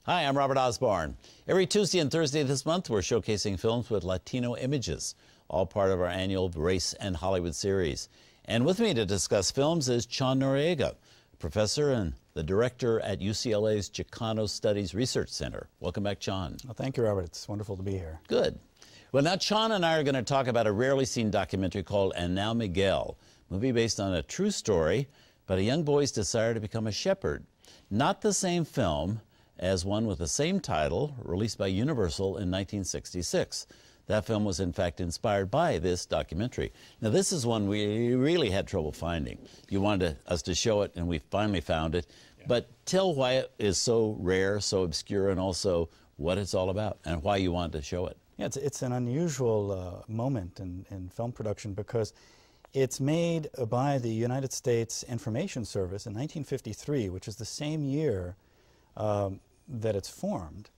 Hi, I'm Robert Osborne. Every Tuesday and Thursday this month, we're showcasing films with Latino Images, all part of our annual Race and Hollywood series. And with me to discuss films is Chon Noriega, professor and the director at UCLA's Chicano Studies Research Center. Welcome back, Chon. Well, thank you, Robert. It's wonderful to be here. Good. Well, now Chon and I are going to talk about a rarely seen documentary called Now Miguel, a movie based on a true story about a young boy's desire to become a shepherd. Not the same film as one with the same title, released by Universal in 1966. That film was in fact inspired by this documentary. Now this is one we really had trouble finding. You wanted us to show it and we finally found it. Yeah. But tell why it is so rare, so obscure, and also what it's all about and why you wanted to show it. Yeah, it's an unusual moment in film production because it's made by the United States Information Service in 1953, which is the same year that it's formed,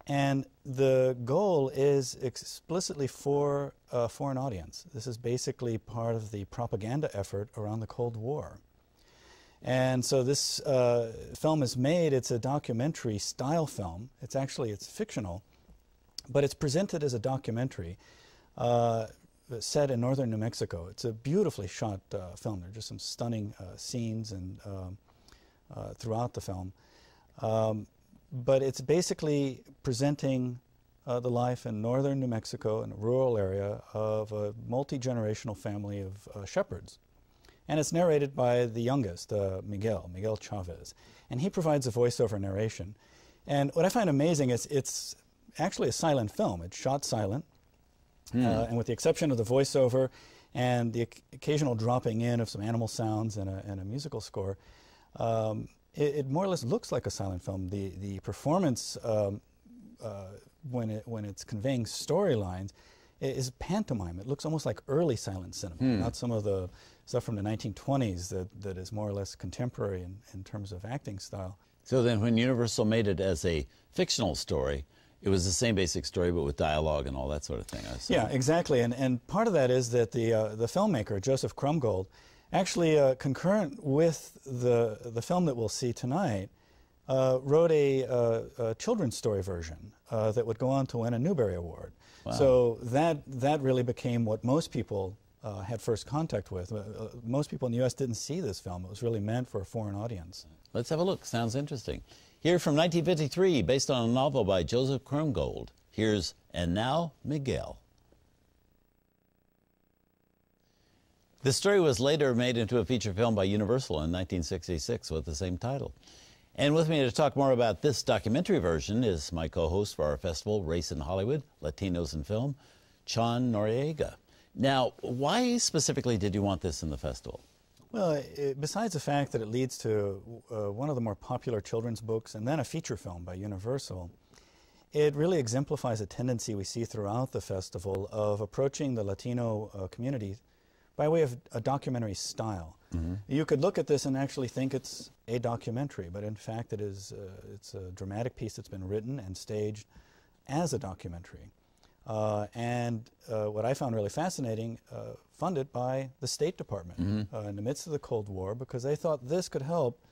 and the goal is explicitly for a foreign audience. This is basically part of the propaganda effort around the Cold War. And so this film is made, it's a documentary style film. It's fictional, but it's presented as a documentary set in northern New Mexico. It's a beautifully shot film. There are just some stunning scenes and throughout the film. But it's basically presenting the life in northern New Mexico, in a rural area, of a multi-generational family of shepherds. And it's narrated by the youngest, Miguel Chavez. And he provides a voiceover narration. And what I find amazing is it's actually a silent film. It's shot silent. And with the exception of the voiceover and the occasional dropping in of some animal sounds and a musical score, it more or less looks like a silent film. The performance, when it's conveying storylines, is pantomime. It looks almost like early silent cinema, not some of the stuff from the 1920s that is more or less contemporary in terms of acting style. So then when Universal made it as a fictional story, it was the same basic story but with dialogue and all that sort of thing, I assume. Yeah, exactly. And part of that is that the filmmaker, Joseph Krumgold, actually, concurrent with the film that we'll see tonight, wrote a children's story version that would go on to win a Newbery Award. Wow. So that really became what most people had first contact with. Most people in the U.S. didn't see this film. It was really meant for a foreign audience. Let's have a look. Sounds interesting. Here from 1953, based on a novel by Joseph Krumgold, here's And Now Miguel. The story was later made into a feature film by Universal in 1966 with the same title. And with me to talk more about this documentary version is my co-host for our festival, Race in Hollywood, Latinos in Film, Chon Noriega. Now, why specifically did you want this in the festival? Well, besides the fact that it leads to one of the more popular children's books and then a feature film by Universal, it really exemplifies a tendency we see throughout the festival of approaching the Latino community by way of a documentary style. You could look at this and actually think it's a documentary, but in fact it's a dramatic piece that's been written and staged as a documentary. What I found really fascinating, funded by the State Department in the midst of the Cold War, because they thought this could help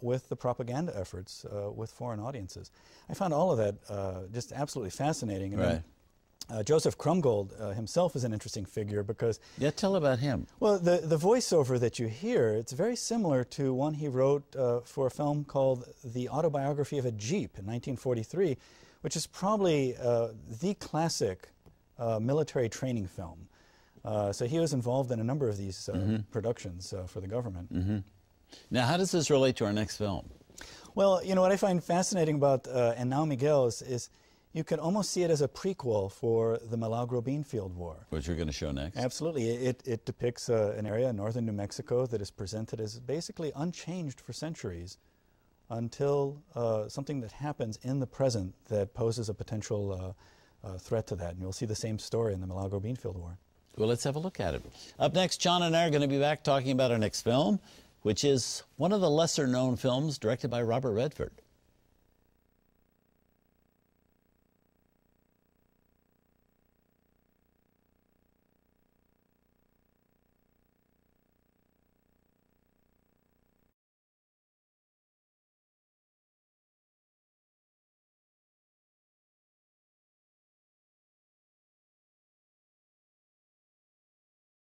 with the propaganda efforts with foreign audiences. I found all of that just absolutely fascinating. And right. Joseph Krumgold himself is an interesting figure because... Yeah, tell about him. Well, the voiceover that you hear, it's very similar to one he wrote for a film called The Autobiography of a Jeep in 1943, which is probably the classic military training film. So he was involved in a number of these productions for the government. Now, how does this relate to our next film? Well, you know, what I find fascinating about And Now Miguel is you can almost see it as a prequel for the Milagro Beanfield War. Which you're going to show next. Absolutely. It depicts an area in northern New Mexico that is presented as basically unchanged for centuries until something that happens in the present that poses a potential threat to that. And you'll see the same story in the Milagro Beanfield War. Well, let's have a look at it. Up next, Chon and I are going to be back talking about our next film, which is one of the lesser-known films directed by Robert Redford.